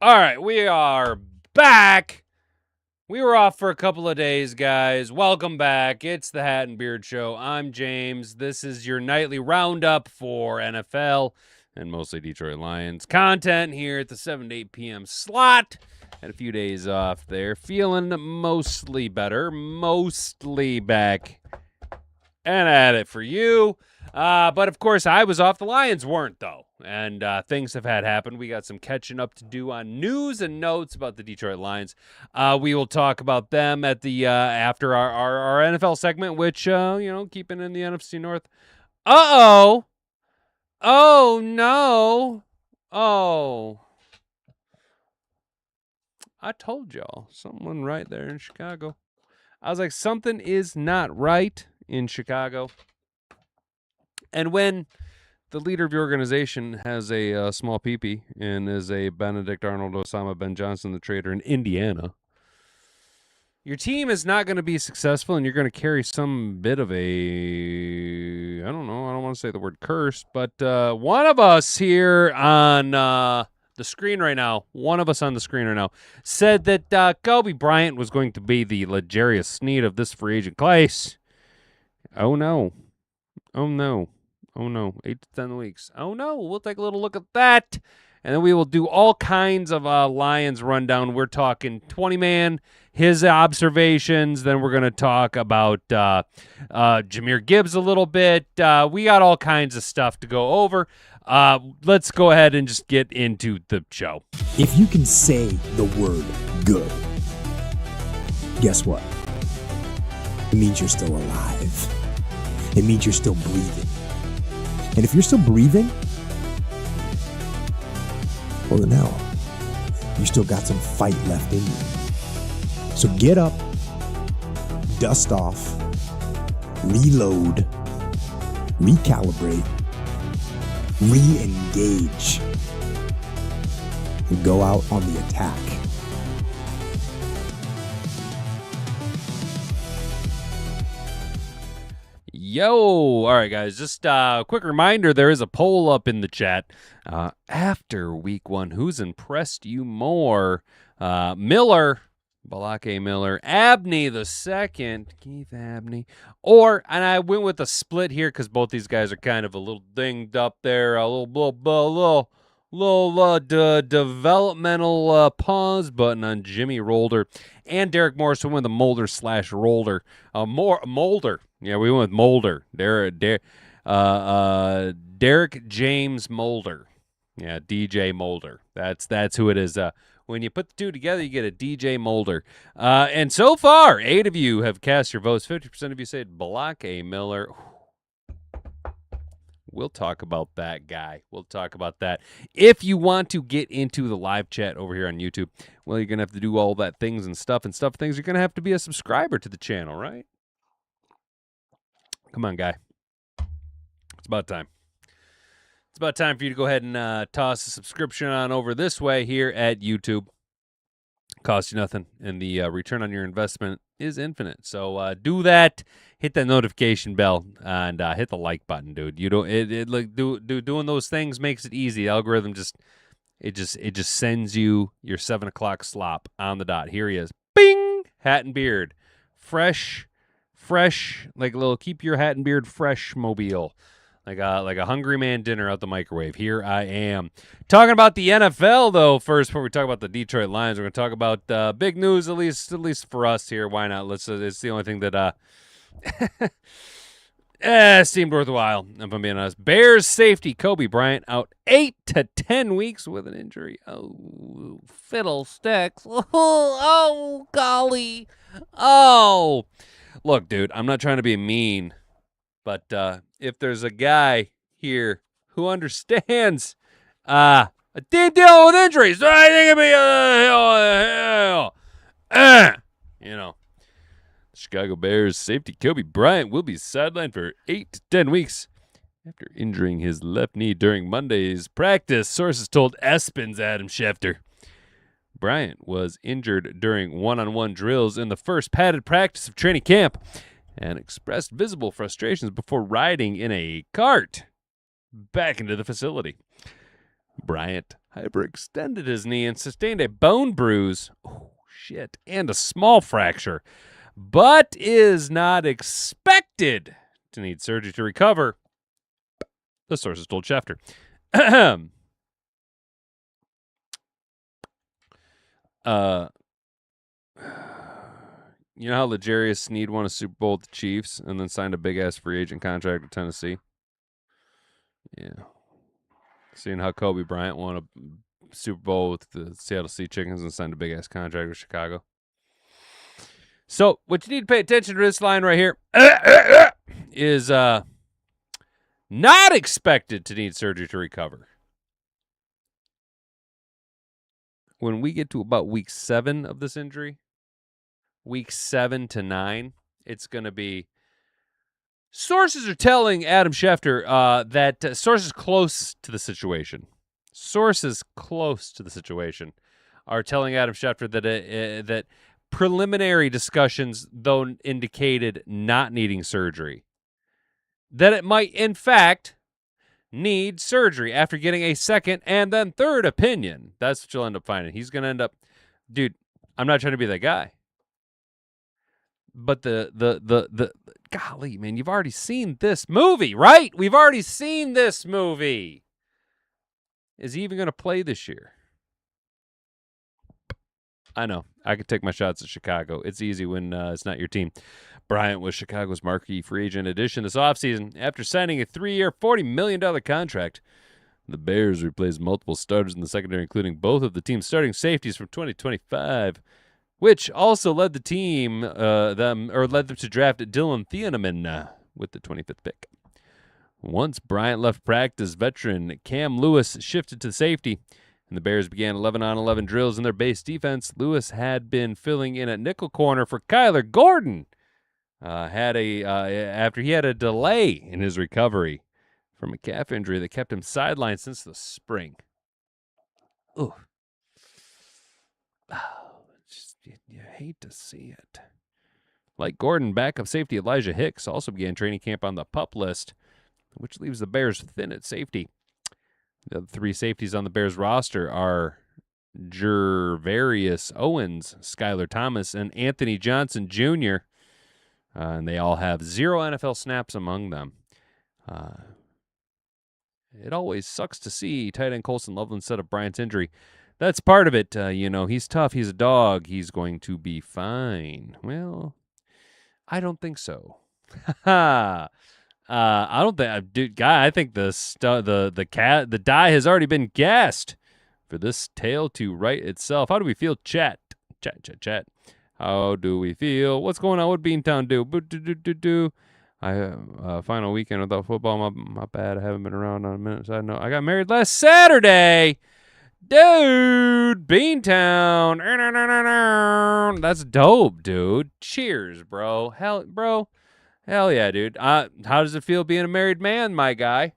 All right, we are back. We were off for a couple of days, guys. Welcome back. It's the Hat and Beard Show. I'm James. This is your nightly roundup for NFL and mostly Detroit Lions content here at the 7 to 8 p.m. slot. Had a few days off there. Feeling mostly better. Mostly back and at it for you. But of course, I was off. The Lions weren't, though. And things have happened. We got some catching up to do on news and notes about the Detroit Lions. We will talk about them at the after our NFL segment, which keeping in the NFC North. Oh no! Oh, I told y'all, someone right there in Chicago. I was like, something is not right in Chicago. And when the leader of your organization has a small peepee and is a Benedict Arnold Osama Ben Johnson, the traitor in Indiana, your team is not going to be successful, and you're going to carry some bit of I don't want to say the word curse, but one of us here on the screen right now, said that Coby Bryant was going to be the L'Jarius Sneed of this free agent class. Oh no. 8 to 10 weeks. Oh, no. We'll take a little look at that. And then we will do all kinds of Lions rundown. We're talking 20-man, his observations. Then we're going to talk about Jahmyr Gibbs a little bit. We got all kinds of stuff to go over. Let's go ahead and just get into the show. If you can say the word good, guess what? It means you're still alive. It means you're still breathing. And if you're still breathing, well then hell, you still got some fight left in you. So get up, dust off, reload, recalibrate, re-engage, and go out on the attack. Yo, all right, guys, just a quick reminder, there is a poll up in the chat. After week one, who's impressed you more? Miller, Balake Miller, Abney the second, Keith Abney, and I went with a split here because both these guys are kind of a little dinged up there, a little developmental pause button on Jimmy Rolder and Derek Morris. We went with the Molder/Rolder. Molder. Yeah, we went with Molder. Derek James Molder. Yeah, DJ Molder. That's who it is. When you put the two together, you get a DJ Molder. And so far, 8 of you have cast your votes. 50% of you said Balake Miller. We'll talk about that, guy. We'll talk about that. If you want to get into the live chat over here on YouTube, well, you're going to have to do all that things. You're going to have to be a subscriber to the channel, right? Come on, guy. It's about time. It's about time for you to go ahead and toss a subscription on over this way here at YouTube. Costs you nothing, and the return on your investment is infinite. So do that. Hit that notification bell and hit the like button, dude. You don't doing those things makes it easy. The algorithm just sends you your 7 o'clock slop on the dot. Here he is. Bing! Hat and beard. Fresh, like a little keep your hat and beard fresh mobile. Like a hungry man dinner out the microwave. Here I am. Talking about the NFL, though, first, before we talk about the Detroit Lions, we're going to talk about big news, at least for us here. Why not? It's the only thing that seemed worthwhile, if I'm being honest. Bears safety Coby Bryant out 8 to 10 weeks with an injury. Oh, fiddlesticks. Oh, golly. Oh. Look, dude, I'm not trying to be mean, but if there's a guy here who understands a team dealing with injuries, I think it'd be the Chicago Bears safety Coby Bryant will be sidelined for 8 to 10 weeks after injuring his left knee during Monday's practice, sources told ESPN's Adam Schefter. Bryant was injured during one-on-one drills in the first padded practice of training camp and expressed visible frustrations before riding in a cart back into the facility. Bryant hyperextended his knee and sustained a bone bruise. Oh, shit. And a small fracture, but is not expected to need surgery to recover. The sources told Schefter. You know how L'Jarius Sneed won a Super Bowl with the Chiefs and then signed a big-ass free agent contract with Tennessee? Yeah. Seeing how Coby Bryant won a Super Bowl with the Seattle Sea Chickens and signed a big-ass contract with Chicago. So what you need to pay attention to this line right here is not expected to need surgery to recover. When we get to about week 7 of this injury, week 7 to 9, it's going to be. Sources are telling Adam Schefter that sources close to the situation are telling Adam Schefter that that preliminary discussions, though, indicated not needing surgery, that it might, in fact, need surgery after getting a second and then third opinion. That's what you'll end up finding. He's going to end up, dude, I'm not trying to be that guy. But the golly, man, you've already seen this movie, right? We've already seen this movie. Is he even going to play this year? I know. I could take my shots at Chicago. It's easy when it's not your team. Bryant was Chicago's marquee free agent addition this offseason. After signing a 3-year, $40 million contract, the Bears replaced multiple starters in the secondary, including both of the team's starting safeties from 2025. Which also led the team led them to draft Dylan Thieneman with the 25th pick. Once Bryant left practice, veteran Cam Lewis shifted to safety, and the Bears began 11-on-11 drills in their base defense. Lewis had been filling in at nickel corner for Kyler Gordon. After he had a delay in his recovery from a calf injury that kept him sidelined since the spring. Ooh. You hate to see it. Like Gordon, backup safety Elijah Hicks also began training camp on the PUP list, which leaves the Bears thin at safety. The other 3 safeties on the Bears roster are Gervarius Owens, Skylar Thomas, and Anthony Johnson Jr., and they all have 0 NFL snaps among them. It always sucks to see tight end Colson Loveland set up Bryant's injury. That's part of it. He's tough. He's a dog. He's going to be fine. Well, I don't think so. I don't think, dude, guy. I think the die has already been gassed for this tale to right itself. How do we feel? Chat. How do we feel? What's going on? What Beantown do? Final weekend without football. My bad. I haven't been around on a minute. So I know I got married last Saturday. Dude, Beantown. That's dope, dude. Cheers, bro. Hell yeah, dude. How does it feel being a married man, my guy?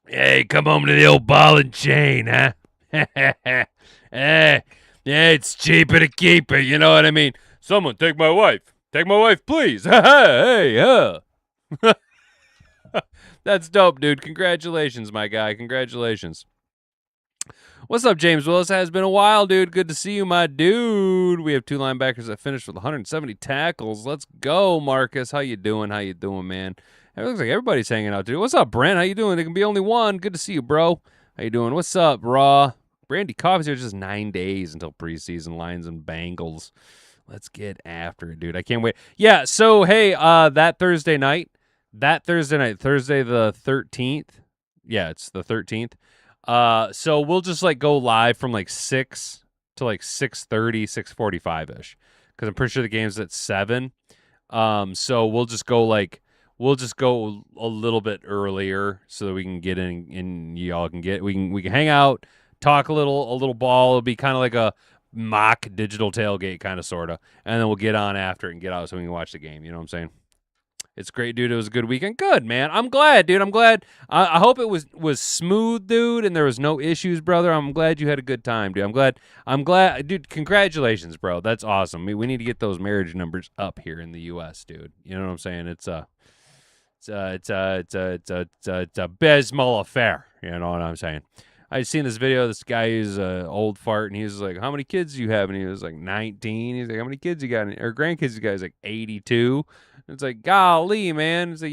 Hey, come home to the old ball and chain, huh? Yeah, it's cheaper to keep it, you know what I mean? Someone take my wife. Take my wife, please. Hey. That's dope, dude. Congratulations, my guy. Congratulations. What's up, James Willis? Has been a while, dude. Good to see you, my dude. We have 2 linebackers that finished with 170 tackles. Let's go, Marcus. How you doing, man? It looks like everybody's hanging out, dude. What's up, Brent? How you doing? There can be only one. Good to see you, bro. How you doing? What's up, Raw? Brandy Coffee's here just 9 days until preseason. Lions and Bengals. Let's get after it, dude. I can't wait. Yeah, so, hey, that Thursday night, Thursday the 13th. Yeah, it's the 13th. So we'll just go live from 6 to 6:30, 6:45-ish. Because I'm pretty sure the game's at 7. So we'll just go a little bit earlier so that we can get in and y'all can get we can hang out, talk a little ball. It'll be kind of like a mock digital tailgate kind of sorta. And then we'll get on after it and get out so we can watch the game. You know what I'm saying? It's great, dude. It was a good weekend. Good, man. I'm glad, dude. I'm glad. I hope it was smooth, dude, and there was no issues, brother. I'm glad you had a good time, dude. I'm glad, dude. Congratulations, bro. That's awesome. We need to get those marriage numbers up here in the U.S., dude. You know what I'm saying? It's a abysmal affair. You know what I'm saying? I seen this video. This guy is an old fart, and he was like, "How many kids do you have?" And he was like, 19. He's like, "How many kids you got?" Or grandkids you got? He's like, 82. And it's like, golly, man. It's like,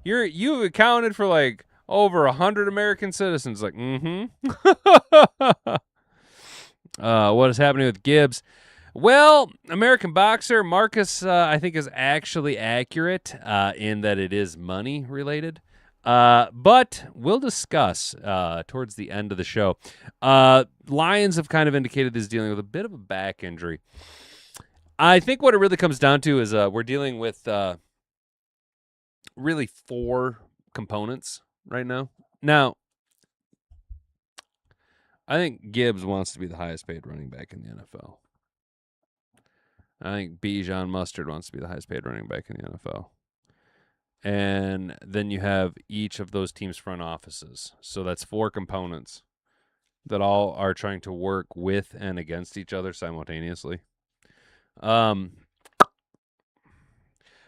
you've accounted for like over 100 American citizens. Like, what is happening with Gibbs? Well, American boxer Marcus, I think, is actually accurate in that it is money related. But we'll discuss towards the end of the show. Lions have kind of indicated he's dealing with a bit of a back injury. I think what it really comes down to is we're dealing with really 4 components right now. Now, I think Gibbs wants to be the highest paid running back in the NFL. I think Bijan Mustard wants to be the highest paid running back in the NFL. And then you have each of those teams' front offices. So that's 4 components that all are trying to work with and against each other simultaneously.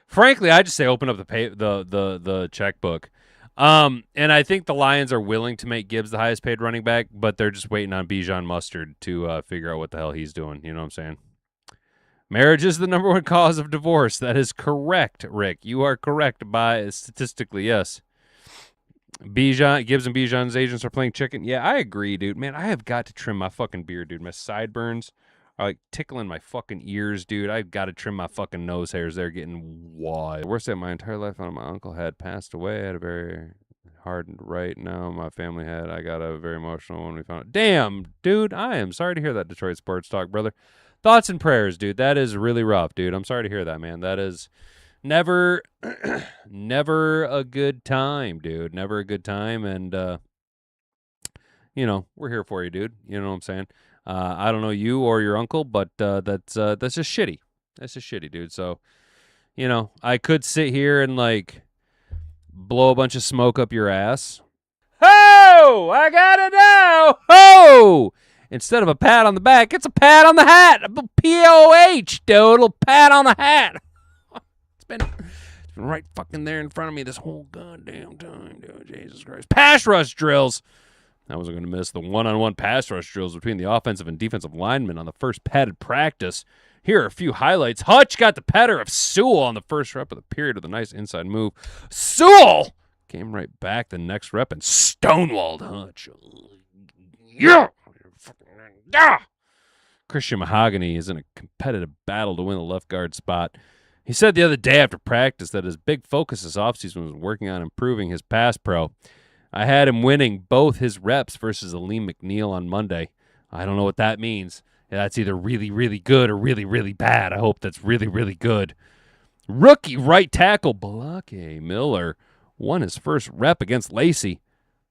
Frankly, I just say open up the checkbook. And I think the Lions are willing to make Gibbs the highest paid running back, but they're just waiting on Bijan Mustard to figure out what the hell he's doing. You know what I'm saying? Marriage is the number 1 cause of divorce. That is correct, Rick. You are correct statistically, yes. Gibbs and Bijan's agents are playing chicken. Yeah, I agree, dude. Man, I have got to trim my fucking beard, dude. My sideburns are like tickling my fucking ears, dude. I've got to trim my fucking nose hairs. They're getting wild. Worst day of my entire life, my uncle had passed away. I had a very hard right now. My family had. I got a very emotional when we found it. Damn, dude. I am sorry to hear that, Detroit Sports Talk, brother. Thoughts and prayers, dude. That is really rough, dude. I'm sorry to hear that, man. That is never a good time, dude. Never a good time. And, we're here for you, dude. You know what I'm saying? I don't know you or your uncle, but that's just shitty. That's just shitty, dude. So, I could sit here and, like, blow a bunch of smoke up your ass. Ho! I got it now! Ho! Instead of a pat on the back, it's a pat on the hat. P-O-H, dude. A little pat on the hat. It's been right fucking there in front of me this whole goddamn time, dude. Jesus Christ. Pass rush drills. I wasn't going to miss the one-on-one pass rush drills between the offensive and defensive linemen on the first padded practice. Here are a few highlights. Hutch got the better of Sewell on the first rep of the period with a nice inside move. Sewell came right back the next rep and stonewalled Hutch. Yeah! Christian Mahogany is in a competitive battle to win the left guard spot. He said the other day after practice that his big focus this offseason was working on improving his pass pro. I had him winning both his reps versus Aleem McNeil on Monday. I don't know what that means. That's either really, really good or really, really bad. I hope that's really, really good. Rookie right tackle Balake Miller won his first rep against Lacey,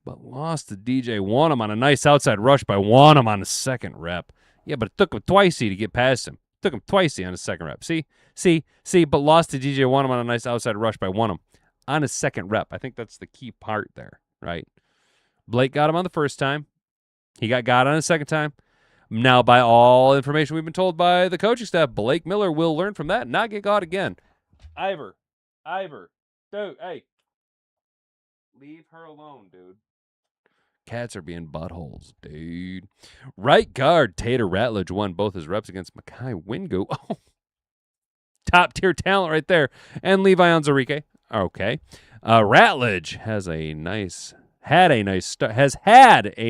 but lost to DJ Wanham on a nice outside rush by Wanham on the second rep. Yeah, but it took him twicey to get past him. Took him twicey on his second rep. See, but lost to DJ Wanham on a nice outside rush by Wanham on his second rep. I think that's the key part there, right? Blake got him on the first time. He got on his second time. Now, by all information we've been told by the coaching staff, Blake Miller will learn from that and not get caught again. Ivor, dude, hey. Leave her alone, dude. Cats are being buttholes, dude. Right guard Tater Ratledge won both his reps against Makai Wingo. Oh, top-tier talent right there. And Levi Onzarike. Okay. Ratledge has had a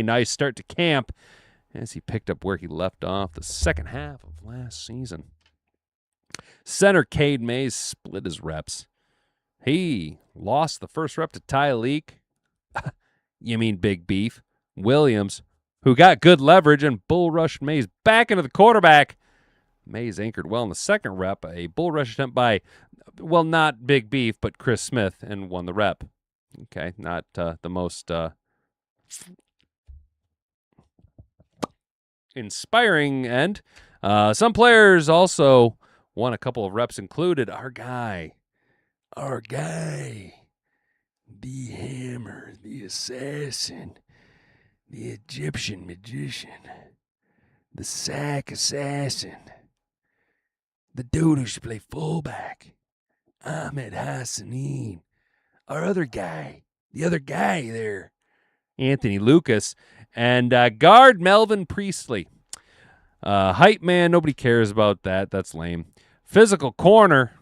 nice start to camp as he picked up where he left off the second half of last season. Center Cade Mays split his reps. He lost the first rep to Ty Leak. You mean Big Beef Williams, who got good leverage and bull rushed Mays back into the quarterback. Mays anchored well in the second rep, a bull rush attempt by, well, not Big Beef, but Chris Smith, and won the rep. Okay, not the most inspiring end. Some players also won a couple of reps, included our guy, the Hammer, the Assassin, the Egyptian Magician, the Sack Assassin, the dude who should play fullback, Ahmed Hassanin, our other guy, the other guy there, Anthony Lucas, and guard Melvin Priestley. Hype man, nobody cares about that. That's lame. Physical corner.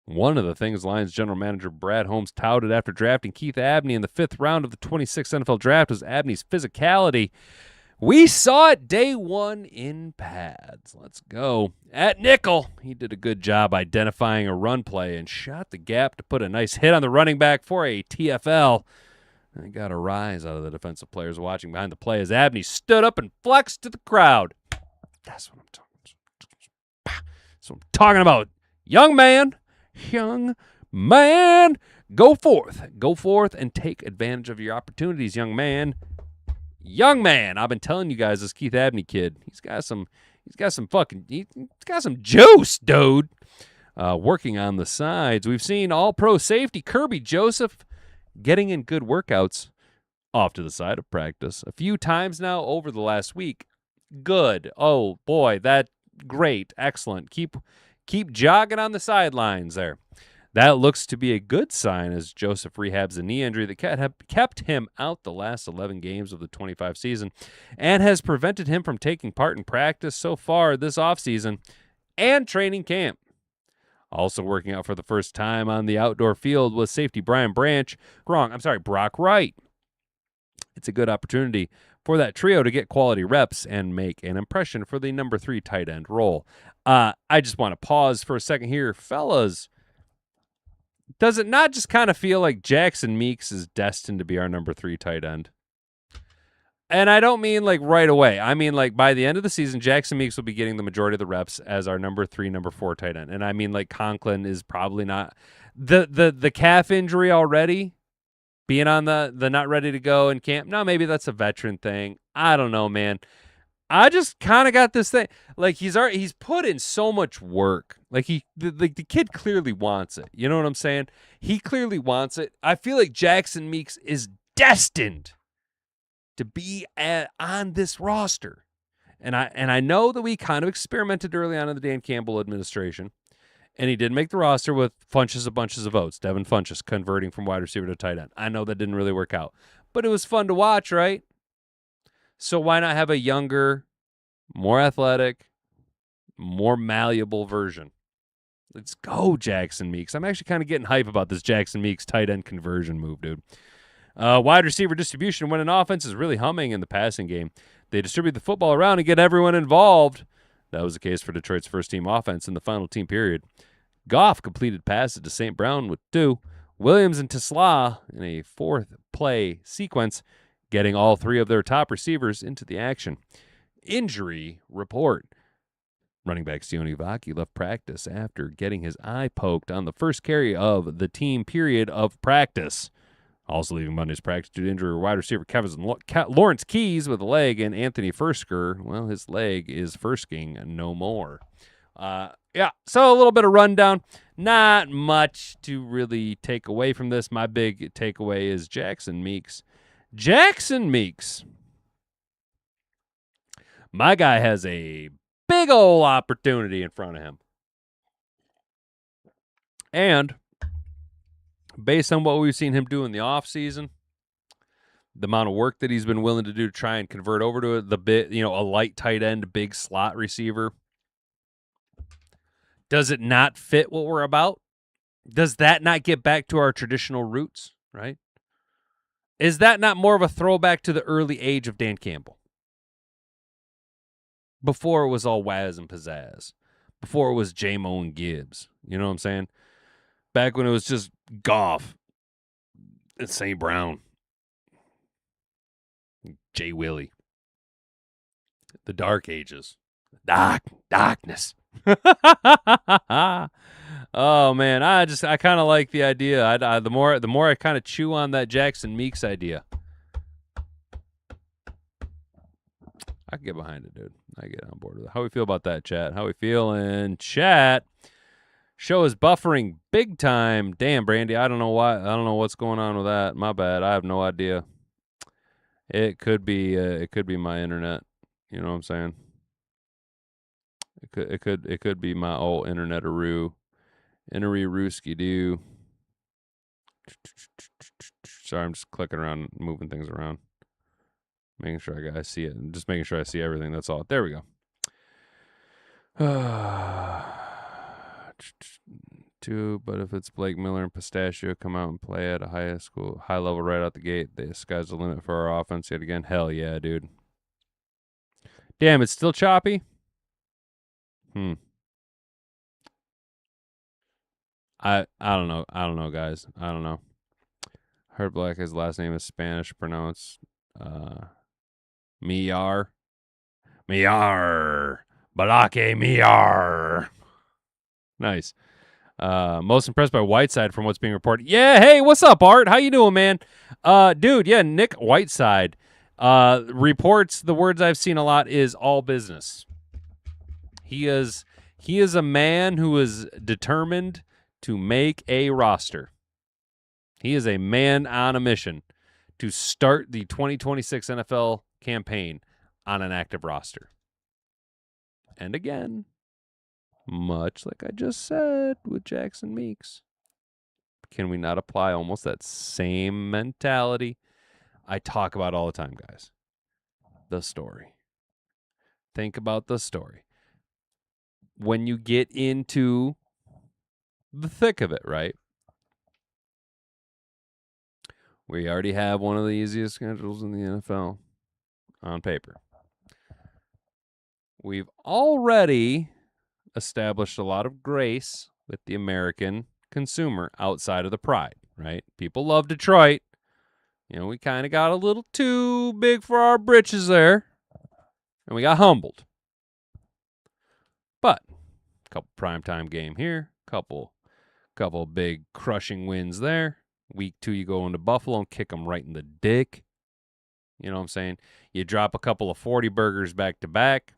One of the things Lions general manager Brad Holmes touted after drafting Keith Abney in the 5th round of the 26th NFL draft was Abney's physicality. We saw it day one in pads. Let's go. At nickel, he did a good job identifying a run play and shot the gap to put a nice hit on the running back for a TFL. I got a rise out of the defensive players watching behind the play as Abney stood up and flexed to the crowd. That's what I'm talking about. That's what I'm talking about. Young man, go forth and take advantage of your opportunities, young man. I've been telling you guys, this Keith Abney kid, he's got some juice, dude. Working on the sides, we've seen all-pro safety Kerby Joseph getting in good workouts off to the side of practice a few times now over the last week. Good. Oh boy, that great, excellent. Keep jogging on the sidelines there. That looks to be a good sign as Joseph rehabs a knee injury that kept him out the last 11 games of the 25 season and has prevented him from taking part in practice so far this offseason and training camp. Also working out for the first time on the outdoor field was safety Brock Wright. It's a good opportunity for that trio to get quality reps and make an impression for the number 3 tight end role. I just want to pause for a second here. Fellas, does it not just kind of feel like Jackson Meeks is destined to be our number 3 tight end? And I don't mean like right away. I mean like by the end of the season, Jackson Meeks will be getting the majority of the reps as our number 3, number 4 tight end. And I mean like Conklin is probably not the calf injury already being on the not ready to go in camp. No, maybe that's a veteran thing. I don't know, man. I just kind of got this thing. Like he's put in so much work. Like the kid clearly wants it. You know what I'm saying? He clearly wants it. I feel like Jackson Meeks is destined to be on this roster. And I know that we kind of experimented early on in the Dan Campbell administration. And he did make the roster with bunches of votes. Devin Funchess converting from wide receiver to tight end. I know that didn't really work out. But it was fun to watch, right? So why not have a younger, more athletic, more malleable version? Let's go, Jackson Meeks. I'm actually kind of getting hype about this Jackson Meeks tight end conversion move, dude. Wide receiver distribution when an offense is really humming in the passing game. They distribute the football around and get everyone involved. That was the case for Detroit's first-team offense in the final team period. Goff completed passes to St. Brown with 2. Williams and Tesla in a 4th play sequence, getting all 3 of their top receivers into the action. Injury report. Running back Sione Vaki left practice after getting his eye poked on the first carry of the team period of practice. Also leaving Monday's practice due to injury, wide receiver Lawrence Keys with a leg, and Anthony Fursker, well, his leg is Fursking no more. So a little bit of rundown. Not much to really take away from this. My big takeaway is Jackson Meeks. Jackson Meeks. My guy has a big old opportunity in front of him. And based on what we've seen him do in the offseason, the amount of work that he's been willing to do to try and convert over to a light tight end, big slot receiver. Does it not fit what we're about? Does that not get back to our traditional roots, right? Is that not more of a throwback to the early age of Dan Campbell? Before it was all Waz and Pizzazz. Before it was Jahmyr and Gibbs. You know what I'm saying? Back when it was just Goff and St. Brown. Jay Willie. The Dark Ages. Darkness. Oh man, I kind of like the idea. The more I kind of chew on that Jackson Meeks idea, I can get behind it, dude. I get on board with it. How we feel about that, chat? How we feeling, chat? Show is buffering big time. Damn, Brandy, I don't know why. I don't know what's going on with that. My bad. I have no idea. It could be my internet. You know what I'm saying? It could be my old internet-a-roo. Innery Rooski-doo. Sorry, I'm just clicking around, moving things around, making sure I see it. Just making sure I see everything. That's all. There we go. But if it's Blake Miller and Pistachio come out and play at a high level right out the gate, the sky's the limit for our offense yet again. Hell yeah, dude. Damn, it's still choppy. I don't know. I don't know, guys. I don't know. Heard Black, his last name is Spanish, pronounced Millar. Millar. Balake Millar. Nice. Most impressed by Whiteside from what's being reported. Yeah, hey, what's up, Art? How you doing, man? Dude, yeah, Nick Whiteside reports, the words I've seen a lot is all business. He is a man who is determined to make a roster. He is a man on a mission to start the 2026 NFL campaign on an active roster. And again, much like I just said with Jackson Meeks, can we not apply almost that same mentality I talk about all the time, guys? The story. Think about the story. When you get into the thick of it, right? We already have one of the easiest schedules in the NFL on paper. We've already established a lot of grace with the American consumer outside of the pride, right? People love Detroit. You know, we kind of got a little too big for our britches there, and we got humbled. But a couple primetime game here, couple big crushing wins there. Week 2, you go into Buffalo and kick them right in the dick. You know what I'm saying? You drop a couple of 40 burgers back to back.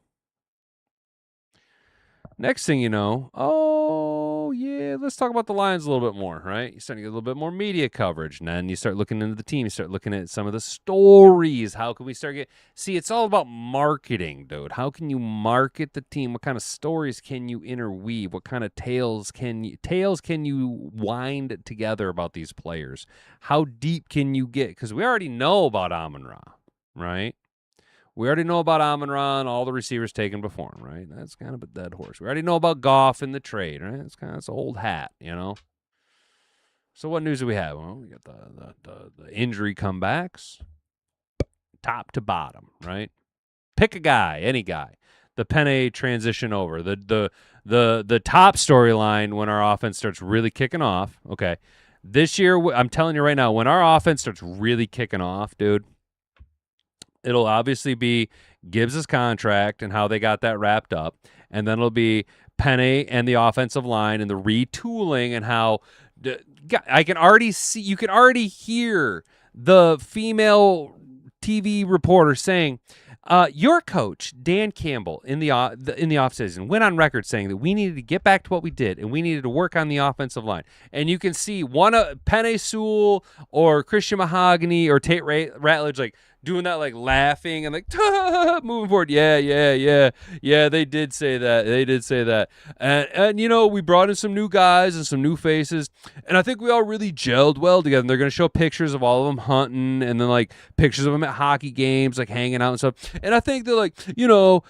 Next thing you know, oh, yeah, let's talk about the Lions a little bit more, right? You start to get a little bit more media coverage, and then you start looking into the team. You start looking at some of the stories. How can we see, it's all about marketing, dude. How can you market the team? What kind of stories can you interweave? What kind of tales can you wind together about these players? How deep can you get? Because we already know about Amon-Ra, right? We already know about Amon-Ra and all the receivers taken before him, right? That's kind of a dead horse. We already know about Goff in the trade, right? It's old hat, you know? So what news do we have? Well, we got the injury comebacks, top to bottom, right? Pick a guy, any guy. The Penny transition over. The top storyline when our offense starts really kicking off, okay? This year, I'm telling you right now, when our offense starts really kicking off, dude, it'll obviously be Gibbs' contract and how they got that wrapped up. And then it'll be Penny and the offensive line and the retooling and how I can already see, you can already hear the female TV reporter saying, your coach, Dan Campbell, in the offseason, went on record saying that we needed to get back to what we did and we needed to work on the offensive line. And you can see one of Penny Sewell or Christian Mahogany or Tate Ratledge like doing that, like laughing and like moving forward. Yeah. They did say that. And you know, we brought in some new guys and some new faces, and I think we all really gelled well together. And they're gonna show pictures of all of them hunting, and then like pictures of them at hockey games, like hanging out and stuff. And I think they're like, you know,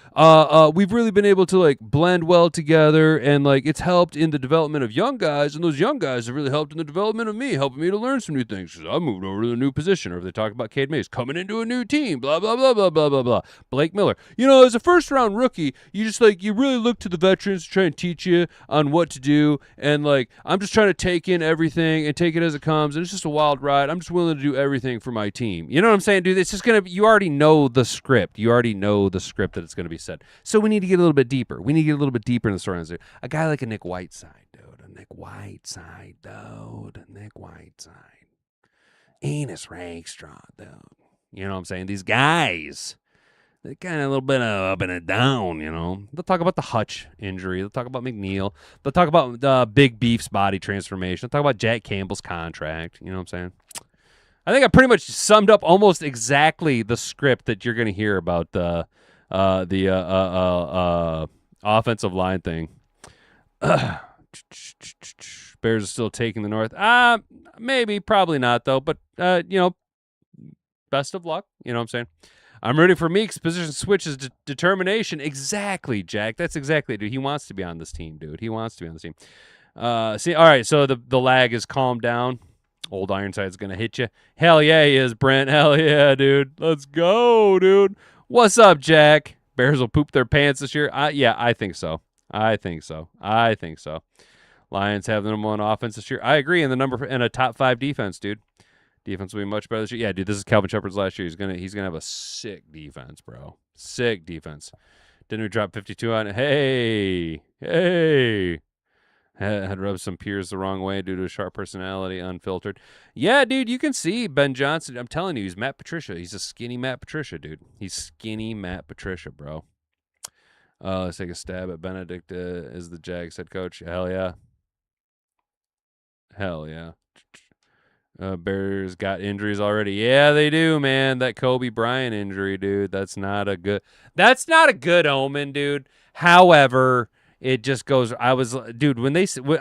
we've really been able to like blend well together, and like it's helped in the development of young guys, and those young guys have really helped in the development of me, helping me to learn some new things because I moved over to the new position. Or if they talk about Cade Mays coming into a new team, blah blah blah blah blah blah blah. Blake Miller, you know, as a first round rookie, you really look to the veterans to try and teach you on what to do, and like I'm just trying to take in everything and take it as it comes, and it's just a wild ride. I'm just willing to do everything for my team. You know what I'm saying, dude? It's just gonna be, you already know the script. You already know the script that it's gonna be said. So we need to get a little bit deeper. We need to get a little bit deeper in the story. A guy like a Nick Whiteside, dude. Enos Rankstraw, dude. You know what I'm saying? These guys, they're kind of a little bit up and a down, you know. They'll talk about the Hutch injury. They'll talk about McNeil. They'll talk about Big Beef's body transformation. They'll talk about Jack Campbell's contract. You know what I'm saying? I think I pretty much summed up almost exactly the script that you're going to hear about the offensive line thing. Bears are still taking the North. Maybe, probably not though. But best of luck. You know what I'm saying? I'm rooting for Meeks. Position switches determination. Exactly, Jack. That's exactly it, dude. He wants to be on this team, dude. He wants to be on this team. See, all right, so the lag is calmed down. Old Ironside's going to hit you. Hell yeah, he is, Brent. Hell yeah, dude. Let's go, dude. What's up, Jack? Bears will poop their pants this year? Yeah, I think so. I think so. Lions have the number one offense this year. I agree, and a top 5 defense, dude. Defense will be much better this year. Yeah, dude, this is Calvin Shepard's last year. He's gonna have a sick defense, bro. Sick defense. Didn't we drop 52 on it? Hey. Had rubbed some peers the wrong way due to a sharp personality, unfiltered. Yeah, dude, you can see Ben Johnson. I'm telling you, he's Matt Patricia. He's a skinny Matt Patricia, dude. He's skinny Matt Patricia, bro. Let's take a stab at Benedict as the Jags head coach. Hell yeah. Bears got injuries already. Yeah, they do, man. That Coby Bryant injury, dude. That's not a good omen, dude. However, it just goes. Dude,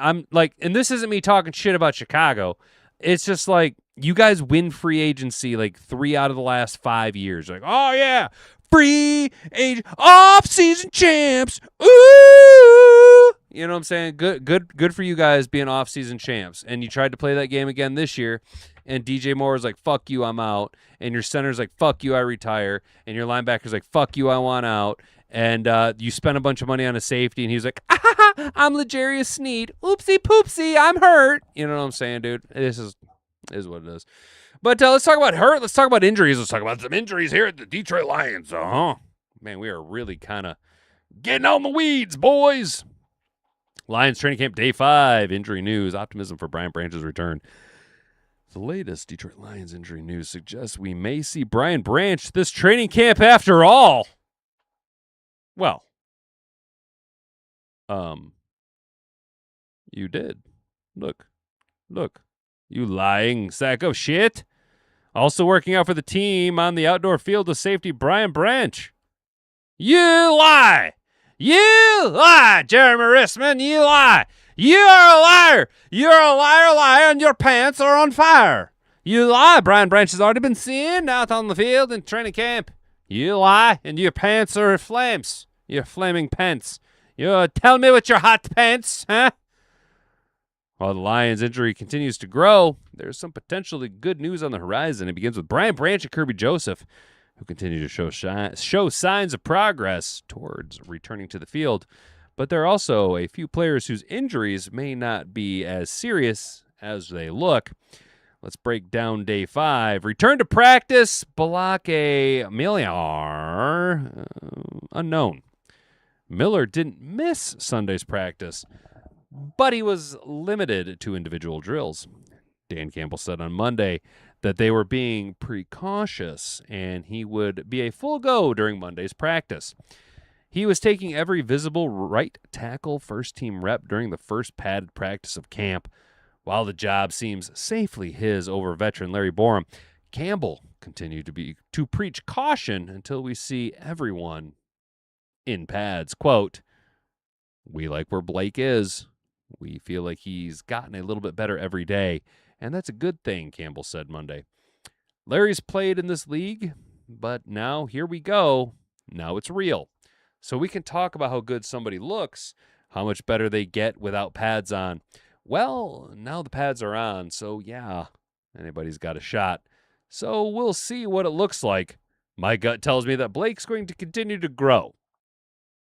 I'm like, and this isn't me talking shit about Chicago. It's just like you guys win free agency like 3 out of the last 5 years. Like, oh yeah, free agent, off-season champs. Ooh. You know what I'm saying? Good for you guys being off-season champs. And you tried to play that game again this year, and DJ Moore was like, fuck you, I'm out. And your center's like, fuck you, I retire. And your linebacker's like, fuck you, I want out. And you spent a bunch of money on a safety, and he's like, I'm L'Jarius Sneed. Oopsie poopsie, I'm hurt. You know what I'm saying, dude? This is what it is. But let's talk about hurt. Let's talk about injuries. Let's talk about some injuries here at the Detroit Lions. Man, we are really kind of getting on the weeds, boys. Lions training camp day 5. Injury news. Optimism for Brian Branch's return. The latest Detroit Lions injury news suggests we may see Brian Branch this training camp after all. Well, you did. Look. You lying sack of shit. Also working out for the team on the outdoor field of safety, Brian Branch. You lie! You lie, Jeremy Rissman, you lie. You're a liar. You're a liar, and your pants are on fire. You lie. Brian Branch has already been seen out on the field in training camp. You lie, and your pants are flames. Your flaming pants. You tell me with your hot pants, huh? While the Lions' injury continues to grow, there's some potentially good news on the horizon. It begins with Brian Branch and Kerby Joseph, who continue to show signs of progress towards returning to the field. But there are also a few players whose injuries may not be as serious as they look. Let's break down day 5. Return to practice, Balake Miller, unknown. Miller didn't miss Sunday's practice, but he was limited to individual drills. Dan Campbell said on Monday that they were being precautious and he would be a full go during Monday's practice. He was taking every visible right tackle first team rep during the first padded practice of camp. While the job seems safely his over veteran Larry Borum, Campbell continued to preach caution until we see everyone in pads. Quote, "We like where Blake is. We feel like he's gotten a little bit better every day, and that's a good thing," Campbell said Monday. Larry's played in this league, but now here we go. Now it's real. So we can talk about how good somebody looks, how much better they get without pads on. Well, now the pads are on, so yeah, anybody's got a shot. So we'll see what it looks like. My gut tells me that Blake's going to continue to grow,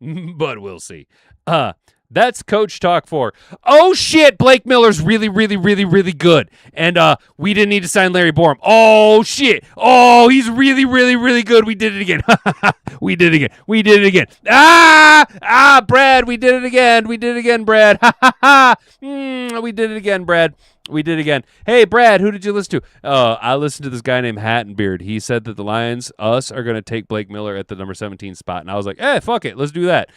but we'll see. That's coach talk for, oh shit, Blake Miller's really, really, really, really good. And we didn't need to sign Larry Borum. Oh shit. Oh, he's really, really, really good. We did it again. We did it again. Brad, we did it again, Brad. We did it again, Brad. We did it again. Hey, Brad, who did you listen to? I listened to this guy named Hattenbeard. He said that the Lions, us, are going to take Blake Miller at the number 17 spot. And I was like, fuck it. Let's do that.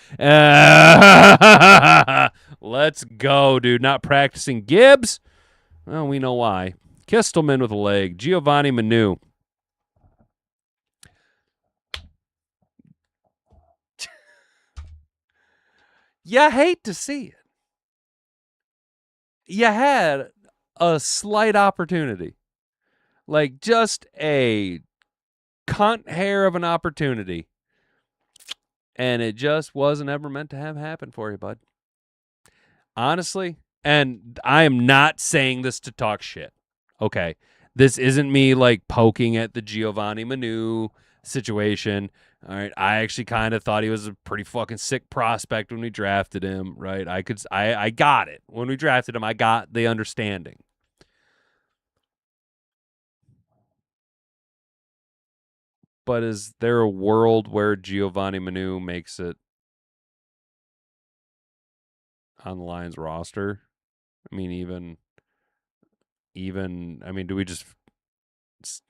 Let's go, dude. Not practicing Gibbs? Well, we know why. Kistelman with a leg. Giovanni Manu. You hate to see it. you had a slight opportunity. Like, just a cunt hair of an opportunity. And it just wasn't ever meant to have happen for you, bud. Honestly, and I am not saying this to talk shit. Okay. This isn't me like poking at the Giovanni Manu situation. All right. I actually kind of thought he was a pretty fucking sick prospect when we drafted him, right? I got it. When we drafted him, I got the understanding. But is there a world where Giovanni Manu makes it on the Lions roster? I mean, do we just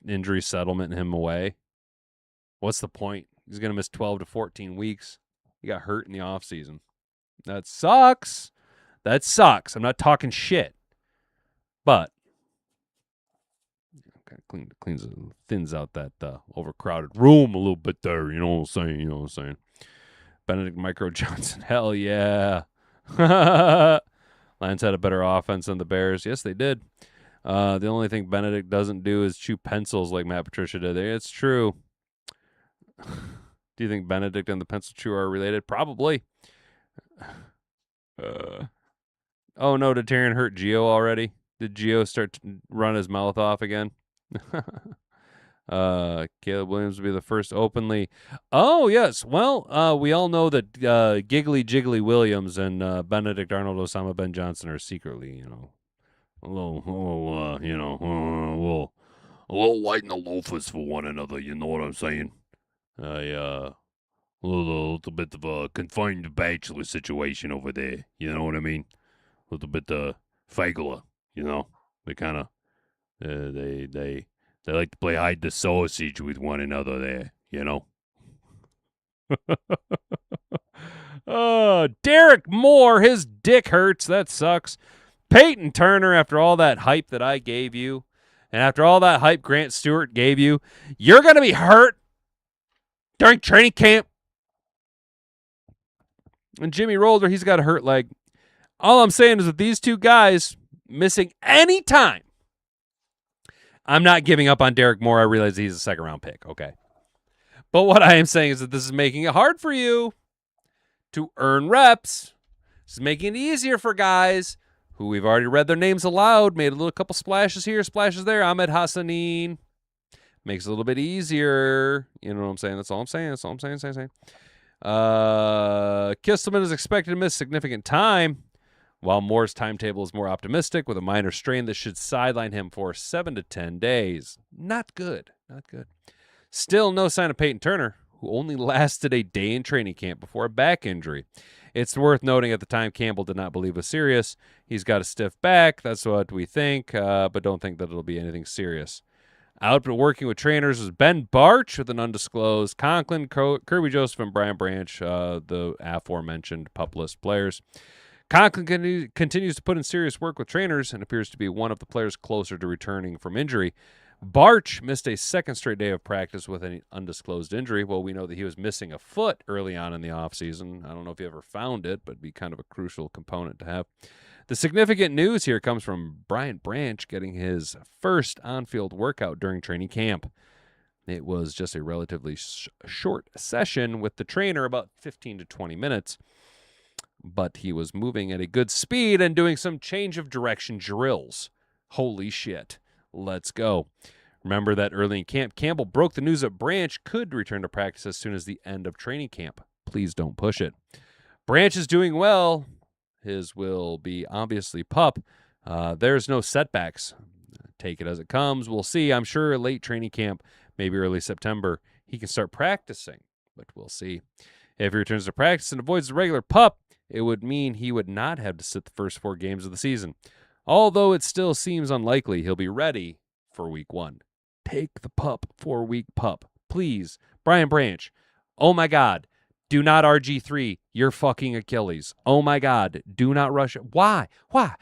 injury settlement him away? What's the point? He's going to miss 12 to 14 weeks. He got hurt in the offseason. That sucks. I'm not talking shit. But thins out that overcrowded room a little bit there. You know what I'm saying? Benedict Micro Johnson. Hell yeah. Lions had a better offense than the Bears. Yes, they did. The only thing Benedict doesn't do is chew pencils like Matt Patricia did. It's true. Do you think Benedict and the pencil chewer are related? Probably. Oh no, did Tyrion hurt Gio already? Did Gio start to run his mouth off again? Caleb Williams will be the first openly. Oh yes, well, we all know that Giggly Jiggly Williams and Benedict Arnold Osama Ben Johnson are secretly, a little white in the loafers for one another. You know what I'm saying? A little bit of a confined bachelor situation over there. You know what I mean? A little bit fagula. They kind of they like to play hide the sausage with one another there. Derek Moore, his dick hurts. That sucks. Peyton Turner, after all that hype that I gave you, and after all that hype Grant Stewart gave you, you're going to be hurt during training camp. And Jimmy Rolder, he's got a hurt leg. All I'm saying is that these two guys missing any time, I'm not giving up on Derek Moore. I realize he's a second-round pick, okay? But what I am saying is that this is making it hard for you to earn reps. This is making it easier for guys who we've already read their names aloud, made a couple splashes here, splashes there. Ahmed Hassanin. Makes it a little bit easier. You know what I'm saying? That's all I'm saying. Kisselman is expected to miss significant time, while Moore's timetable is more optimistic with a minor strain that should sideline him for 7 to 10 days. Not good. Still no sign of Peyton Turner, who only lasted a day in training camp before a back injury. It's worth noting at the time Campbell did not believe was serious. He's got a stiff back. That's what we think, but don't think that it'll be anything serious. Out but working with trainers was Ben Barch with an undisclosed Conklin, Kerby Joseph, and Brian Branch, the aforementioned PUP list players. Conklin continues to put in serious work with trainers and appears to be one of the players closer to returning from injury. Barch missed a second straight day of practice with an undisclosed injury. Well, we know that he was missing a foot early on in the offseason. I don't know if he ever found it, but it'd be kind of a crucial component to have. The significant news here comes from Brian Branch getting his first on-field workout during training camp. It was just a relatively short session with the trainer, about 15 to 20 minutes, but he was moving at a good speed and doing some change of direction drills. Holy shit. Let's go. Remember that early in camp, Campbell broke the news that Branch could return to practice as soon as the end of training camp. Please don't push it. Branch is doing well. His will be obviously PUP. There's no setbacks. Take it as it comes. We'll see. I'm sure late training camp, maybe early September, he can start practicing, but we'll see. If he returns to practice and avoids the regular PUP, it would mean he would not have to sit the first 4 games of the season. Although it still seems unlikely he'll be ready for week 1. Take the PUP, 4-week PUP. Please. Brian Branch. Oh my God. Do not RG3 your fucking Achilles. Oh my God. Do not rush it. Why? Why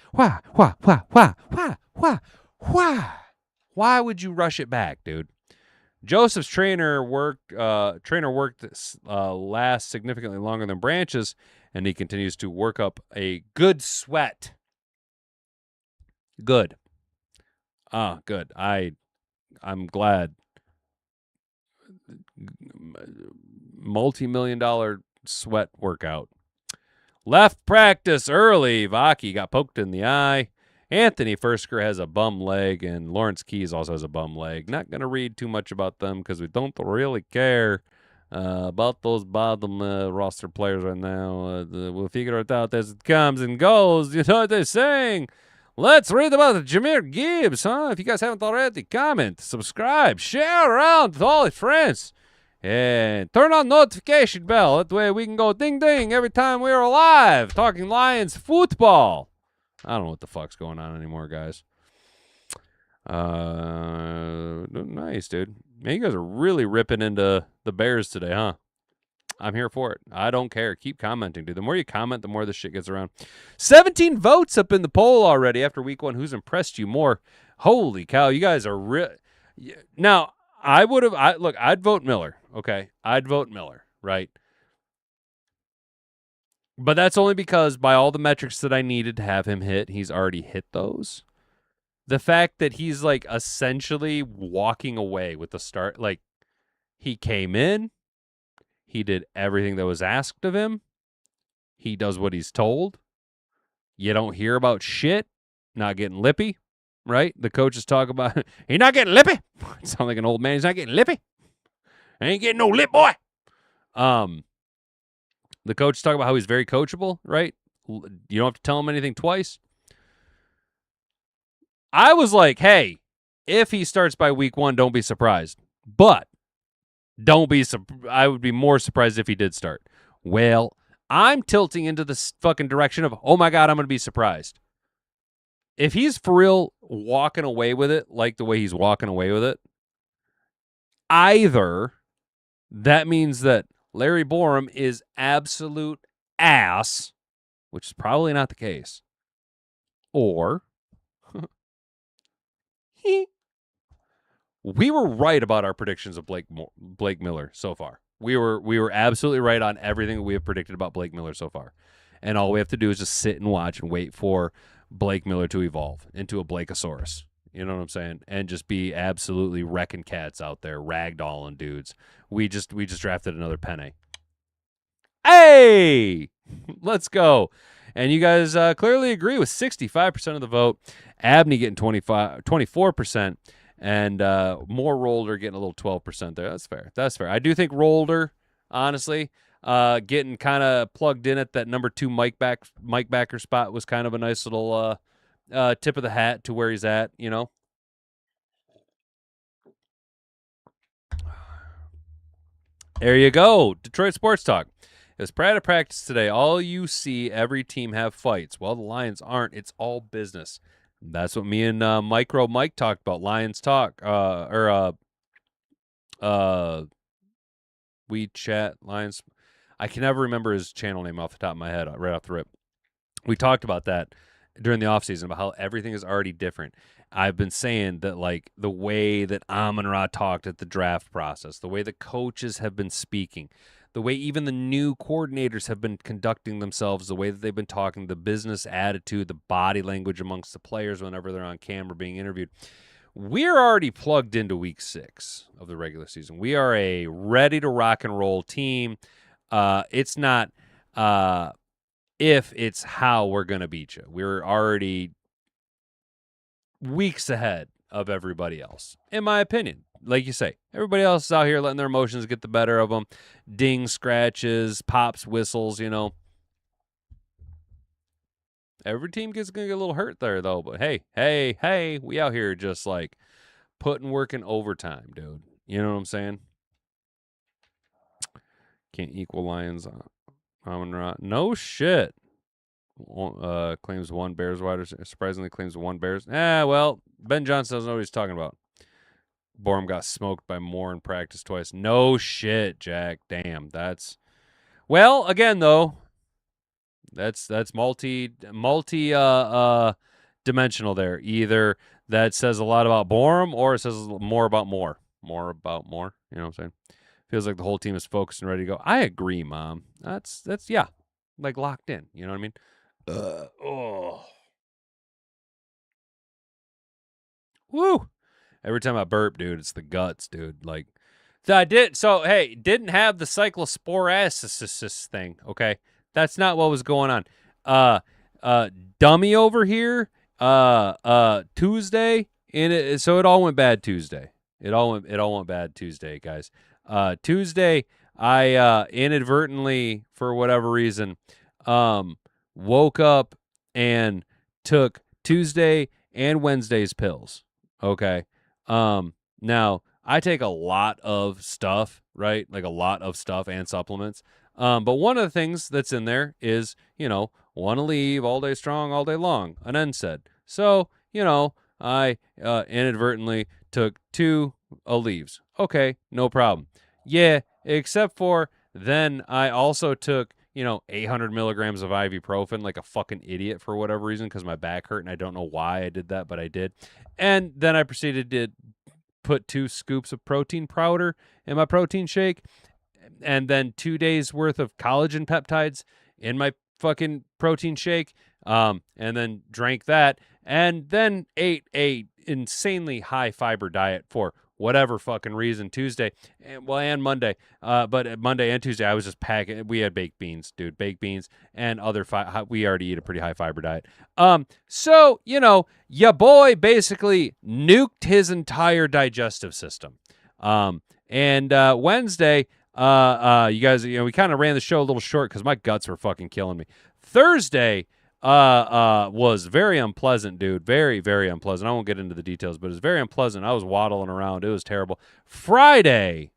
would you rush it back, dude? Joseph's trainer worked last significantly longer than Branch's, and he continues to work up a good sweat Good. Good. I'm glad. Multi-million-dollar sweat workout. Left practice early. Vaki got poked in the eye. Anthony Fursker has a bum leg, and Lawrence Keys also has a bum leg. Not going to read too much about them because we don't really care about those bottom roster players right now. We'll figure it out as it comes and goes. You know what they're saying? Let's read about Jahmyr Gibbs, huh? If you guys haven't already, comment, subscribe, share around with all your friends, and turn on notification bell. That way we can go ding ding every time we're alive talking Lions football. I don't know what the fuck's going on anymore, guys. Nice, dude. Man, you guys are really ripping into the Bears today, huh? I'm here for it. I don't care. Keep commenting, dude. The more you comment, the more this shit gets around. 17 votes up in the poll already after week 1. Who's impressed you more? Holy cow, you guys are Now, I'd vote Miller, okay? I'd vote Miller, right? But that's only because by all the metrics that I needed to have him hit, he's already hit those. The fact that he's like essentially walking away with the start, like he came in, he did everything that was asked of him. He does what he's told. You don't hear about shit. Not getting lippy, right? The coaches talk about, he's not getting lippy. Sound like an old man. He's not getting lippy. I ain't getting no lip, boy. The coaches talk about how he's very coachable, right? You don't have to tell him anything twice. I was like, hey, if he starts by week 1, don't be surprised. But I would be more surprised if he did start. Well, I'm tilting into this fucking direction of, oh my God, I'm going to be surprised. If he's for real walking away with it like the way he's walking away with it, either that means that Larry Borum is absolute ass, which is probably not the case, or we were right about our predictions of Blake Miller so far. We were absolutely right on everything that we have predicted about Blake Miller so far. And all we have to do is just sit and watch and wait for Blake Miller to evolve into a Blakeosaurus. You know what I'm saying? And just be absolutely wrecking cats out there, ragdolling dudes. We just drafted another Penne. Hey! Let's go. And you guys clearly agree with 65% of the vote. Abney getting 24%. And more Rolder getting a little 12% there. That's fair. I do think Rolder, honestly, getting kind of plugged in at that number 2 Mike Backer spot was kind of a nice little tip of the hat to where he's at, you know. There you go. Detroit Sports Talk. It was Pride of practice today. All you see, every team have fights. Well, the Lions aren't. It's all business. That's what me and Micro Mike talked about. Lions Talk, WeChat Lions. I can never remember his channel name off the top of my head, right off the rip. We talked about that during the offseason about how everything is already different. I've been saying that, like, the way that Amon-Ra talked at the draft process, the way the coaches have been speaking, the way even the new coordinators have been conducting themselves, the way that they've been talking, the business attitude, the body language amongst the players whenever they're on camera being interviewed. We're already plugged into week 6 of the regular season. We are a ready to rock and roll team. It's not if, it's how we're going to beat you. We're already weeks ahead of everybody else, in my opinion. Like you say, everybody else is out here letting their emotions get the better of them. Dings, scratches, pops, whistles, you know. Every team gets going to get a little hurt there, though. But hey, we out here just, like, putting work in overtime, dude. You know what I'm saying? Can't equal Lions. Amon-Ra. No shit. Claims 1 Bears wide receiver. Surprisingly claims 1 Bears. Well, Ben Johnson doesn't know what he's talking about. Borum got smoked by Moore in practice twice. No shit, Jack. Damn, that's... Well, again, though, that's multi-dimensional there. Either that says a lot about Borum or it says more about Moore. More about Moore. You know what I'm saying? Feels like the whole team is focused and ready to go. I agree, Mom. That's yeah, like locked in. You know what I mean? Woo! Every time I burp, dude, it's the guts, dude. Like, didn't have the cyclosporasis thing, okay? That's not what was going on. Dummy over here, Tuesday, so it all went bad Tuesday. It all went bad Tuesday, guys. Tuesday, I inadvertently, for whatever reason, woke up and took Tuesday and Wednesday's pills. Okay. Now I take a lot of stuff, right? Like a lot of stuff and supplements. But one of the things that's in there is, want to leave all day strong, all day long, an NSAID. So, I inadvertently took 2 leaves. Okay, no problem. Yeah, except for then I also took 800 milligrams of ibuprofen like a fucking idiot for whatever reason because my back hurt and I don't know why I did that, but I did. And then I proceeded to put 2 scoops of protein powder in my protein shake and then 2 days worth of collagen peptides in my fucking protein shake, and then drank that and then ate a insanely high fiber diet for whatever fucking reason Tuesday and Monday. But Monday and Tuesday I was just packing. We had baked beans, dude, baked beans and other we already eat a pretty high fiber diet. So, ya boy basically nuked his entire digestive system. And Wednesday, you guys, we kind of ran the show a little short because my guts were fucking killing me. Thursday, was very unpleasant, dude. Very, very unpleasant. I won't get into the details, but it was very unpleasant. I was waddling around. It was terrible. Friday,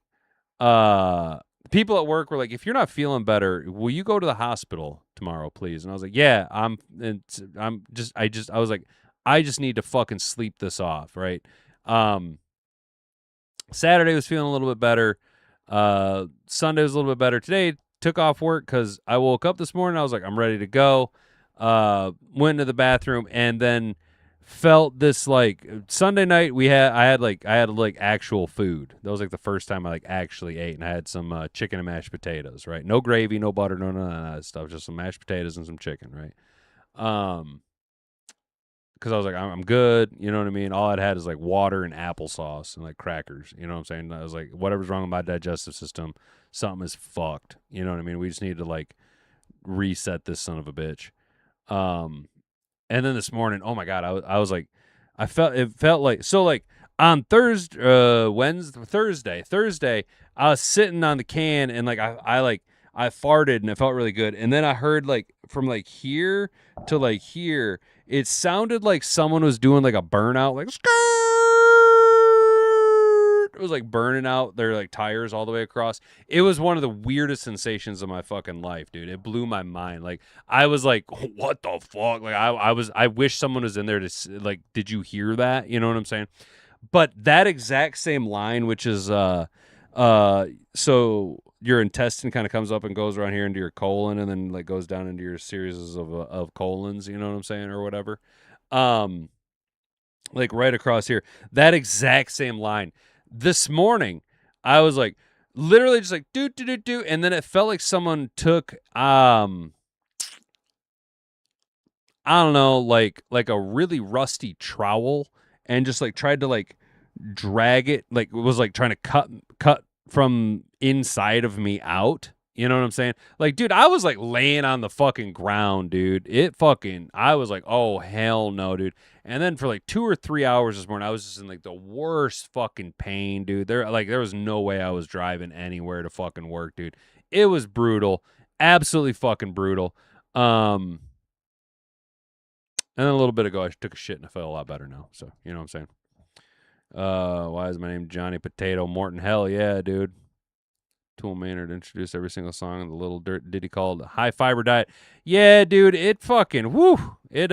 people at work were like, if you're not feeling better, will you go to the hospital tomorrow, please? And I was like, yeah, I was like, I just need to fucking sleep this off, right? Saturday was feeling a little bit better. Sunday was a little bit better. Today, took off work because I woke up this morning. I was like, I'm ready to go. Went to the bathroom and then felt this like Sunday night I had actual food. That was like the first time I like actually ate, and I had some chicken and mashed potatoes, right? No gravy, no butter, none of that stuff, just some mashed potatoes and some chicken, right? Because I was like, I'm good, you know what I mean? All I'd had is like water and applesauce and like crackers, you know what I'm saying? I was like, whatever's wrong with my digestive system, something is fucked, you know what I mean? We just need to like reset this son of a bitch. And then this morning, oh my God, I was like, it felt like, so like on Thursday, I was sitting on the can and like, I farted and it felt really good. And then I heard like from like here to like here, it sounded like someone was doing like a burnout, like it was like burning out their like tires all the way across. It was one of the weirdest sensations of my fucking life, dude. It blew my mind. Like I was like, what the fuck? Like I wish someone was in there to like, did you hear that? You know what I'm saying? But that exact same line, which is so your intestine kind of comes up and goes around here into your colon and then like goes down into your series of colons, you know what I'm saying, or whatever. Like right across here. That exact same line. This morning, I was like literally just like do, and then it felt like someone took I don't know, like a really rusty trowel and just like tried to like drag it, like it was like trying to cut from inside of me out. You know what I'm saying? Like, dude, I was like laying on the fucking ground, dude. I was like, oh, hell no, dude. And then for like 2 or 3 hours this morning, I was just in like the worst fucking pain, dude. There was no way I was driving anywhere to fucking work, dude. It was brutal. Absolutely fucking brutal. And then a little bit ago, I took a shit and I felt a lot better now. So, you know what I'm saying? Why is my name Johnny Potato Morton? Hell yeah, dude. Tool Maynard introduced every single song in the little dirt ditty called High Fiber Diet. Yeah, dude, it fucking it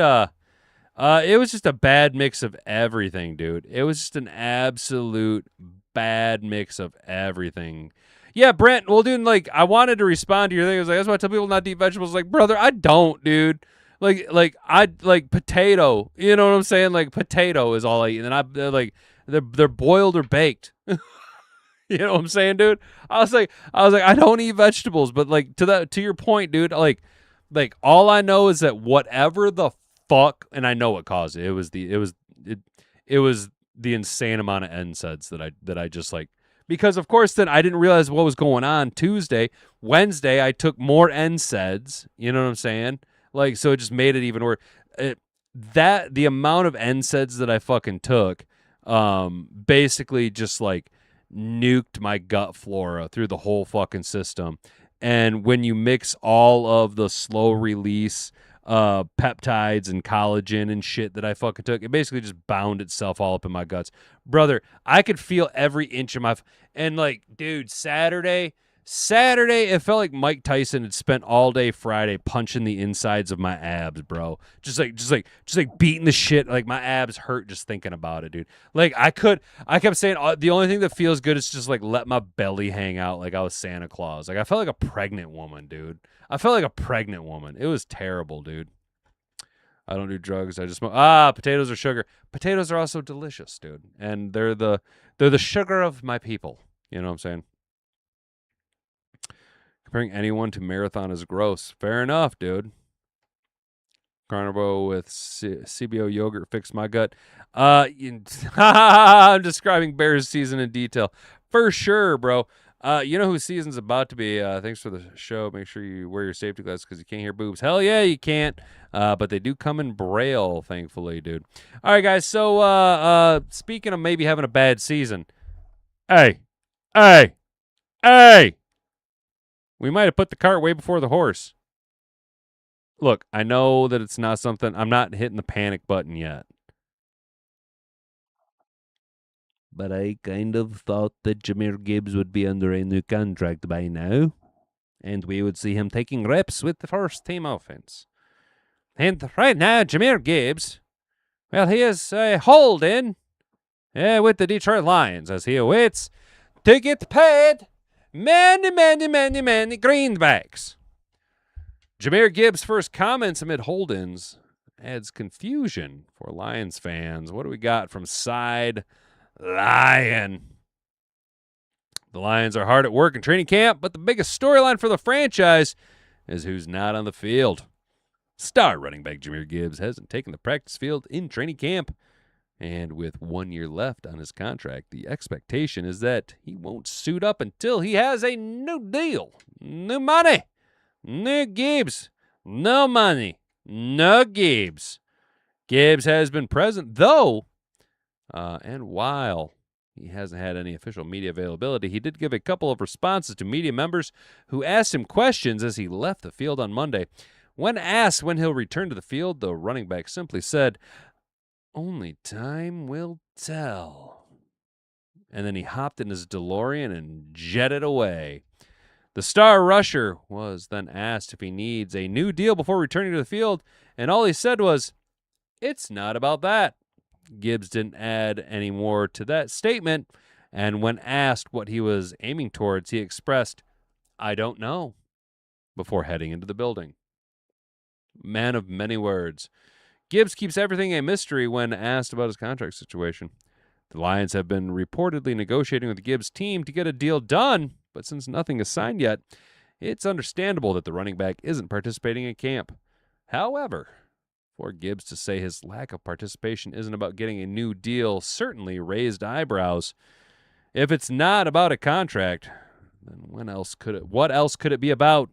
was just a bad mix of everything, dude. It was just an absolute bad mix of everything. Yeah, Brent, well, dude, like I wanted to respond to your thing. I was like, that's why I tell people not to eat vegetables. Like, brother, I don't, dude. Like I like potato. You know what I'm saying? Like potato is all I eat. And they're boiled or baked. You know what I'm saying, dude? I was like, I don't eat vegetables, but like to your point, dude, like all I know is that whatever the fuck, and I know what caused it. It was the insane amount of NSAIDs that I just like. Because, of course, then I didn't realize what was going on Tuesday. Wednesday, I took more NSAIDs. You know what I'm saying? Like, so it just made it even worse. The amount of NSAIDs that I fucking took basically just, like, nuked my gut flora through the whole fucking system. And when you mix all of the slow release peptides and collagen and shit that I fucking took, it basically just bound itself all up in my guts. Brother, I could feel every inch of my and like, dude, Saturday, it felt like Mike Tyson had spent all day Friday punching the insides of my abs, bro. Just like beating the shit. Like, my abs hurt just thinking about it, dude. Like, I kept saying the only thing that feels good is just like let my belly hang out like I was Santa Claus. Like, I felt like a pregnant woman, dude. I felt like a pregnant woman. It was terrible, dude. I don't do drugs. I just smoke. Potatoes are sugar. Potatoes are also delicious, dude. And they're the sugar of my people. You know what I'm saying? Comparing anyone to marathon is gross. Fair enough, dude. Carnivore with CBO yogurt fixed my gut. I'm describing Bears season in detail. For sure, bro. You know whose season's about to be. Thanks for the show. Make sure you wear your safety glasses because you can't hear boobs. Hell yeah, you can't. But they do come in Braille, thankfully, dude. All right, guys. So speaking of maybe having a bad season. Hey. We might have put the cart way before the horse. Look, I know that it's not something. I'm not hitting the panic button yet. But I kind of thought that Jahmyr Gibbs would be under a new contract by now. And we would see him taking reps with the first team offense. And right now, Jahmyr Gibbs, well, he is holding with the Detroit Lions as he awaits to get paid many greenbacks. Jahmyr Gibbs' first comments amid hold-ins adds confusion for Lions fans. What do we got from Side Lion? The Lions are hard at work in training camp, but the biggest storyline for the franchise is who's not on the field. Star running back Jahmyr Gibbs hasn't taken the practice field in training camp. And with 1 year left on his contract, the expectation is that he won't suit up until he has a new deal. New money. New Gibbs. No money. No Gibbs. Gibbs has been present, though, and while he hasn't had any official media availability, he did give a couple of responses to media members who asked him questions as he left the field on Monday. When asked when he'll return to the field, the running back simply said, "Only time will tell." And then he hopped in his DeLorean and jetted away. The star rusher was then asked if he needs a new deal before returning to the field, and all he said was, "It's not about that." Gibbs didn't add any more to that statement, and when asked what he was aiming towards, he expressed, "I don't know," before heading into the building. Man of many words. Gibbs keeps everything a mystery when asked about his contract situation. The Lions have been reportedly negotiating with the Gibbs team to get a deal done, but since nothing is signed yet, it's understandable that the running back isn't participating in camp. However, for Gibbs to say his lack of participation isn't about getting a new deal certainly raised eyebrows. If it's not about a contract, then what else could it be about?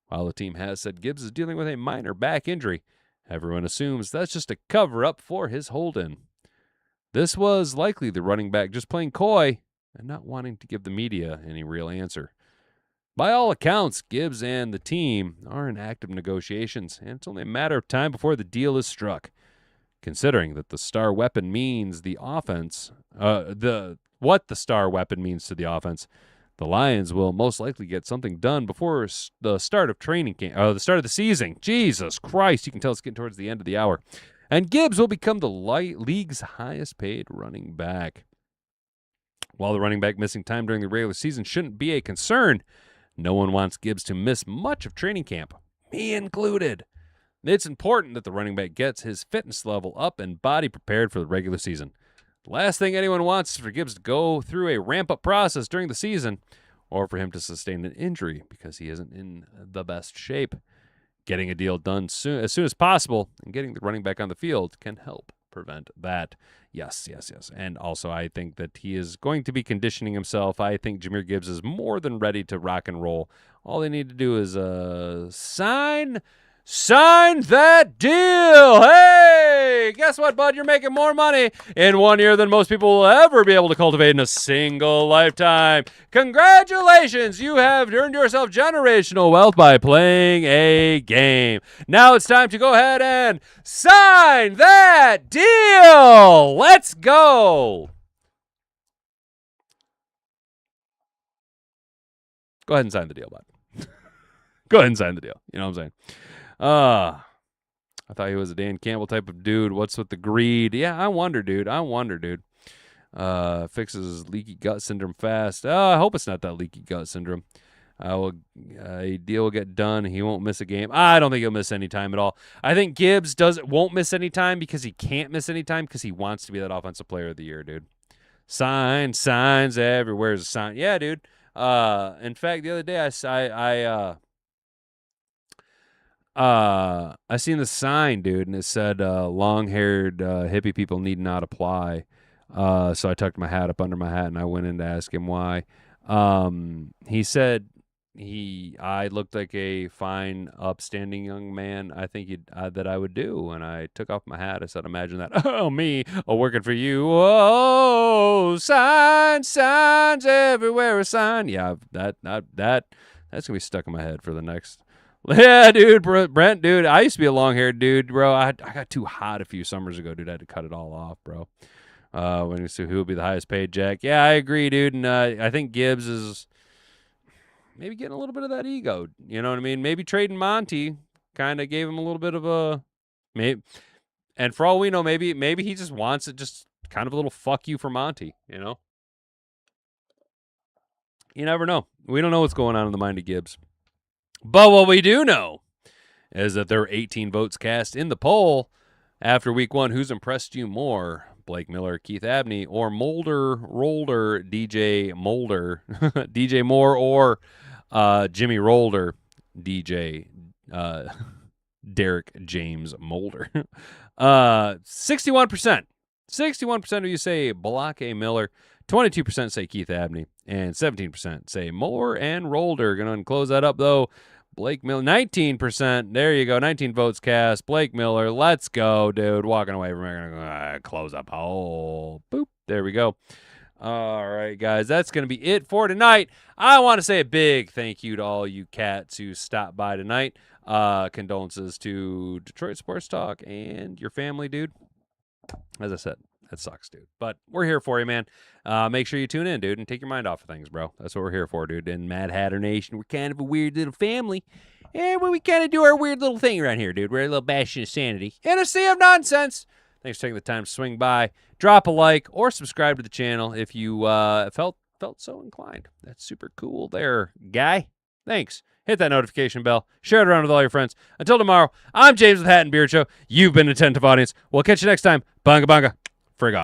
While the team has said Gibbs is dealing with a minor back injury, everyone assumes that's just a cover-up for his hold-in. This was likely the running back just playing coy and not wanting to give the media any real answer. By all accounts, Gibbs and the team are in active negotiations, and it's only a matter of time before the deal is struck. Considering that the star weapon means the offense, what the star weapon means to the offense, the Lions will most likely get something done before the start of training camp, the start of the season. Jesus Christ, you can tell it's getting towards the end of the hour. And Gibbs will become the league's highest-paid running back. While the running back missing time during the regular season shouldn't be a concern, no one wants Gibbs to miss much of training camp, me included. It's important that the running back gets his fitness level up and body prepared for the regular season. The last thing anyone wants is for Gibbs to go through a ramp-up process during the season or for him to sustain an injury because he isn't in the best shape. Getting a deal done as soon as possible and getting the running back on the field can help prevent that. Yes. And also, I think that he is going to be conditioning himself. I think Jahmyr Gibbs is more than ready to rock and roll. All they need to do is sign that deal. Hey, guess what, bud? You're making more money in 1 year than most people will ever be able to cultivate in a single lifetime. Congratulations. You have earned yourself generational wealth by playing a game. Now it's time to go ahead and sign that deal. Let's go. Go ahead and sign the deal, bud. Go ahead and sign the deal. You know what I'm saying? I thought he was a Dan Campbell type of dude. What's with the greed? Yeah, I wonder, dude. Fixes leaky gut syndrome fast. I hope it's not that leaky gut syndrome. A deal will get done. He won't miss a game. I don't think he'll miss any time at all. I think Gibbs won't miss any time because he can't miss any time because he wants to be that offensive player of the year, dude. Signs everywhere. There's a sign. Yeah, dude. In fact, the other day I seen the sign, dude, and it said long-haired hippie people need not apply. So I tucked my hat up under my hat and I went in to ask him why. He said I looked like a fine, upstanding young man. I think that I would do. And I took off my hat. I said, imagine that. Oh, me, working for you. Oh, signs everywhere, a sign. Yeah, that's gonna be stuck in my head for the next. Yeah, dude, Brent, dude. I used to be a long-haired dude, bro. I got too hot a few summers ago, dude. I had to cut it all off, bro. When you see who will be the highest paid, Jack. Yeah, I agree, dude. And I think Gibbs is maybe getting a little bit of that ego. You know what I mean? Maybe trading Monty kind of gave him a little bit of a maybe. And for all we know, maybe he just wants it, just kind of a little fuck you for Monty. You know? You never know. We don't know what's going on in the mind of Gibbs. But what we do know is that there were 18 votes cast in the poll after week 1. Who's impressed you more? Blake Miller, Keith Abney, or Rolder, DJ Molder, DJ Moore, or Jimmy Rolder, DJ Derek James Molder. 61%. 61% of you say Blake Miller, 22% say Keith Abney, and 17% say Moore and Rolder. Going to close that up, though. Blake Miller, 19%. There you go. 19 votes cast. Blake Miller, let's go, dude. Walking away from here. Close up. Oh, boop. There we go. All right, guys. That's going to be it for tonight. I want to say a big thank you to all you cats who stopped by tonight. Condolences to Detroit Sports Talk and your family, dude. As I said, that sucks, dude. But we're here for you, man. Make sure you tune in, dude, and take your mind off of things, bro. That's what we're here for, dude. In Mad Hatter Nation, we're kind of a weird little family. And we kind of do our weird little thing around here, dude. We're a little bastion of sanity in a sea of nonsense. Thanks for taking the time to swing by. Drop a like or subscribe to the channel if you felt so inclined. That's super cool there, guy. Thanks. Hit that notification bell. Share it around with all your friends. Until tomorrow, I'm James with Hat and Beard Show. You've been an attentive audience. We'll catch you next time. Bunga bunga. Frig off.